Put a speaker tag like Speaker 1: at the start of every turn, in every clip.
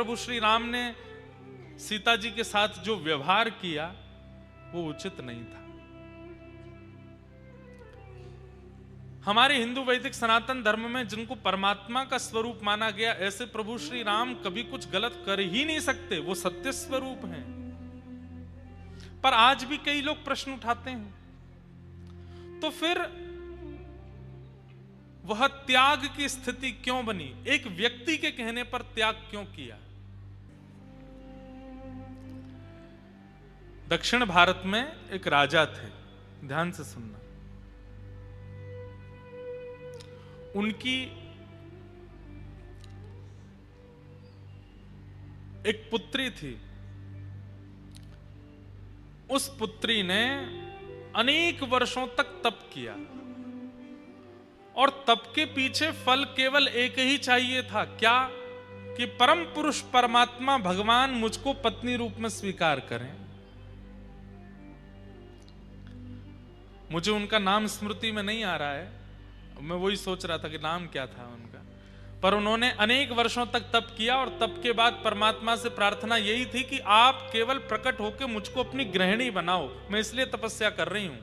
Speaker 1: प्रभु श्री राम ने सीता जी के साथ जो व्यवहार किया वो उचित नहीं था। हमारे हिंदू वैदिक सनातन धर्म में जिनको परमात्मा का स्वरूप माना गया, ऐसे प्रभु श्री राम कभी कुछ गलत कर ही नहीं सकते, वो सत्य स्वरूप हैं। पर आज भी कई लोग प्रश्न उठाते हैं, तो फिर वह त्याग की स्थिति क्यों बनी? एक व्यक्ति के कहने पर त्याग क्यों किया? दक्षिण भारत में एक राजा थे, ध्यान से सुनना। उनकी एक पुत्री थी। उस पुत्री ने अनेक वर्षों तक तप किया और तप के पीछे फल केवल एक ही चाहिए था, क्या? कि परम पुरुष परमात्मा भगवान मुझको पत्नी रूप में स्वीकार करें। मुझे उनका नाम स्मृति में नहीं आ रहा है, मैं वही सोच रहा था कि नाम क्या था उनका। पर उन्होंने अनेक वर्षों तक तप किया और तप के बाद परमात्मा से प्रार्थना यही थी कि आप केवल प्रकट होकर मुझको अपनी गृहिणी बनाओ, मैं इसलिए तपस्या कर रही हूं।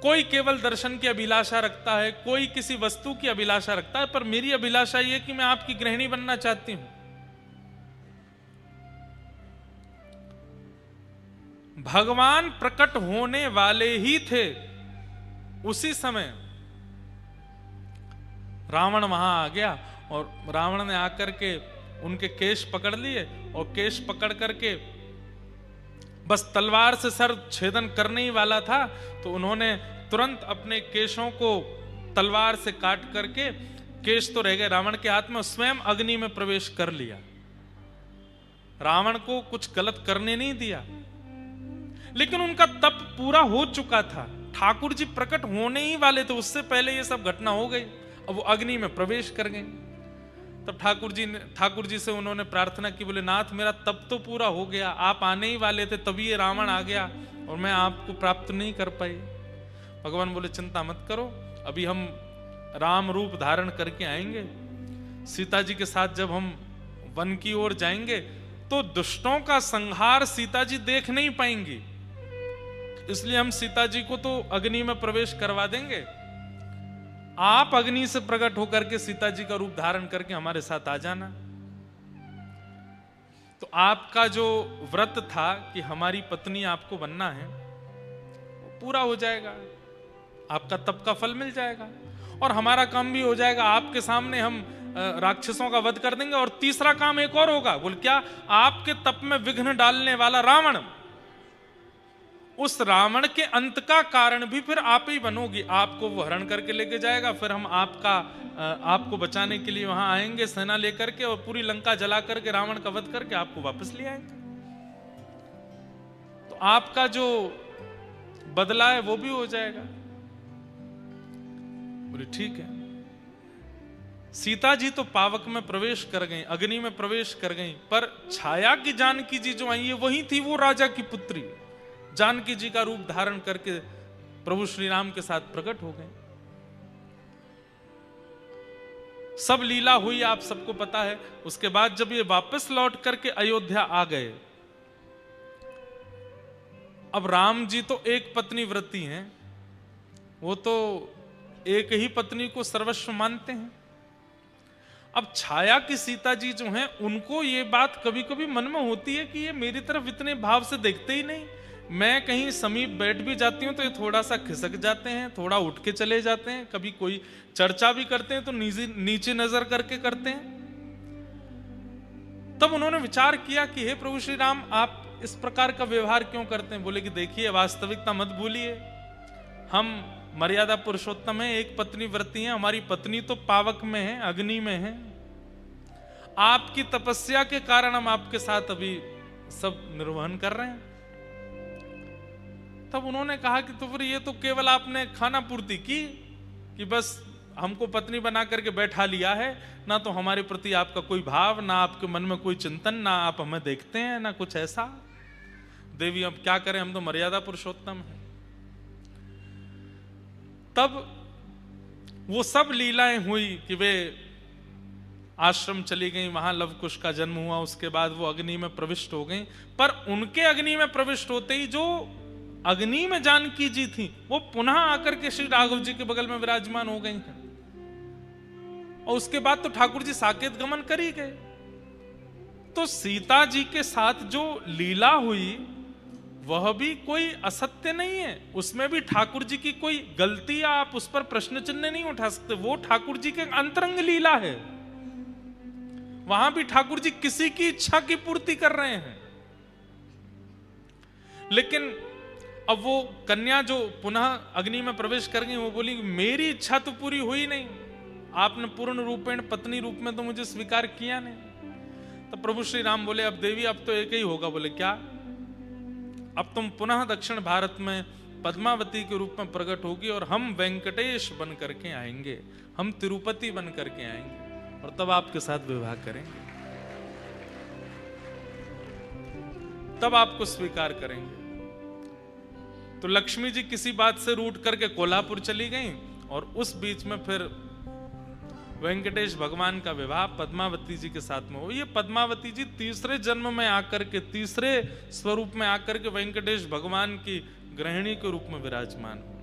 Speaker 1: कोई केवल दर्शन की अभिलाषा रखता है, कोई किसी वस्तु की अभिलाषा रखता है, पर मेरी अभिलाषा यह कि मैं आपकी गृहिणी बनना चाहती हूं। भगवान प्रकट होने वाले ही थे। उसी समय रावण वहां आ गया और रावण ने आकर के उनके केश पकड़ लिए और केश पकड़ करके बस तलवार से सर छेदन करने ही वाला था, तो उन्होंने तुरंत अपने केशों को तलवार से काट करके, केश तो रह गए रावण के हाथ में, स्वयं अग्नि में प्रवेश कर लिया। रावण को कुछ गलत करने नहीं दिया, लेकिन उनका तप पूरा हो चुका था। ठाकुर जी प्रकट होने ही वाले थे, उससे पहले ये सब घटना हो गई। अब वो अग्नि में प्रवेश कर गए। तब ठाकुर जी से उन्होंने प्रार्थना की, बोले नाथ मेरा तप तो पूरा हो गया, आप आने ही वाले थे, तभी ये रावण आ गया और मैं आपको प्राप्त नहीं कर पाई। भगवान बोले चिंता मत करो, अभी हम राम रूप धारण करके आएंगे। सीता जी के साथ जब हम वन की ओर जाएंगे तो दुष्टों का संहार सीता जी देख नहीं पाएंगी, इसलिए हम सीता जी को तो अग्नि में प्रवेश करवा देंगे। आप अग्नि से प्रकट होकर के सीता जी का रूप धारण करके हमारे साथ आ जाना। तो आपका जो व्रत था कि हमारी पत्नी आपको बनना है, वो पूरा हो जाएगा, आपका तप का फल मिल जाएगा और हमारा काम भी हो जाएगा। आपके सामने हम राक्षसों का वध कर देंगे। और तीसरा काम एक और होगा। बोल क्या? आपके तप में विघ्न डालने वाला रावण, उस रावण के अंत का कारण भी फिर आप ही बनोगी। आपको वो हरण करके लेके जाएगा, फिर हम आपको बचाने के लिए वहां आएंगे सेना लेकर के, और पूरी लंका जला करके रावण का वध करके आपको वापस ले आएंगे। तो आपका जो बदला है वो भी हो जाएगा। बोले ठीक है। सीता जी तो पावक में प्रवेश कर गई, अग्नि में प्रवेश कर गई, पर छाया की जानकी जी जो आई है वही थी वो राजा की पुत्री। जानकी जी का रूप धारण करके प्रभु श्री राम के साथ प्रकट हो गए। सब लीला हुई, आप सबको पता है। उसके बाद जब ये वापस लौट करके अयोध्या आ गए, अब राम जी तो एक पत्नी व्रती हैं, वो तो एक ही पत्नी को सर्वस्व मानते हैं। अब छाया की सीता जी जो हैं, उनको ये बात कभी कभी मन में होती है कि ये मेरी तरफ इतने भाव से देखते ही नहीं। मैं कहीं समीप बैठ भी जाती हूं तो ये थोड़ा सा खिसक जाते हैं, थोड़ा उठ के चले जाते हैं, कभी कोई चर्चा भी करते हैं तो नीचे नजर करके करते हैं। तब उन्होंने विचार किया कि हे प्रभु श्री राम, आप इस प्रकार का व्यवहार क्यों करते हैं? बोले कि देखिए, वास्तविकता मत भूलिए, हम मर्यादा पुरुषोत्तम है, एक पत्नी व्रती है, हमारी पत्नी तो पावक में है, अग्नि में है। आपकी तपस्या के कारण हम आपके साथ अभी सब निर्वहन कर रहे हैं। तब उन्होंने कहा कि तो फिर ये तो केवल आपने खाना पूर्ति की, कि बस हमको पत्नी बना करके बैठा लिया है, ना तो हमारे प्रति आपका कोई भाव, ना आपके मन में कोई चिंतन, ना आप हमें देखते हैं, ना कुछ ऐसा। देवी अब क्या करें, हम तो मर्यादा पुरुषोत्तम हैं। तब वो सब लीलाएं हुई कि वे आश्रम चली गई, वहां लव कुश का जन्म हुआ, उसके बाद वो अग्नि में प्रविष्ट हो गई। पर उनके अग्नि में प्रविष्ट होते ही जो अग्नि में जानकी जी थी वो पुनः आकर के श्री राघव जी के बगल में विराजमान हो गई हैं। और उसके बाद तो ठाकुर जी साकेत गमन कर ही गए। तो सीता जी के साथ जो लीला हुई वह भी कोई असत्य नहीं है, उसमें भी ठाकुर जी की कोई गलती या आप उस पर प्रश्न चिन्ह नहीं उठा सकते। वो ठाकुर जी के अंतरंग लीला है, वहां भी ठाकुर जी किसी की इच्छा की पूर्ति कर रहे हैं। लेकिन अब वो कन्या जो पुनः अग्नि में प्रवेश कर गई, वो बोली मेरी इच्छा तो पूरी हुई नहीं, आपने पूर्ण रूपेण पत्नी रूप में तो मुझे स्वीकार किया नहीं। तो प्रभु श्री राम बोले अब देवी अब तो एक ही होगा। बोले क्या? अब तुम पुनः दक्षिण भारत में पद्मावती के रूप में प्रकट होगी और हम वेंकटेश बन करके आएंगे, हम तिरुपति बन करके आएंगे और तब आपके साथ विवाह करेंगे, तब आपको स्वीकार करेंगे। तो लक्ष्मी जी किसी बात से रूठ करके कोल्हापुर चली गई और उस बीच में फिर वेंकटेश भगवान का विवाह पद्मावती जी के साथ में हो। ये पद्मावती जी तीसरे जन्म में आकर के, तीसरे स्वरूप में आकर के वेंकटेश भगवान की गृहिणी के रूप में विराजमान हो।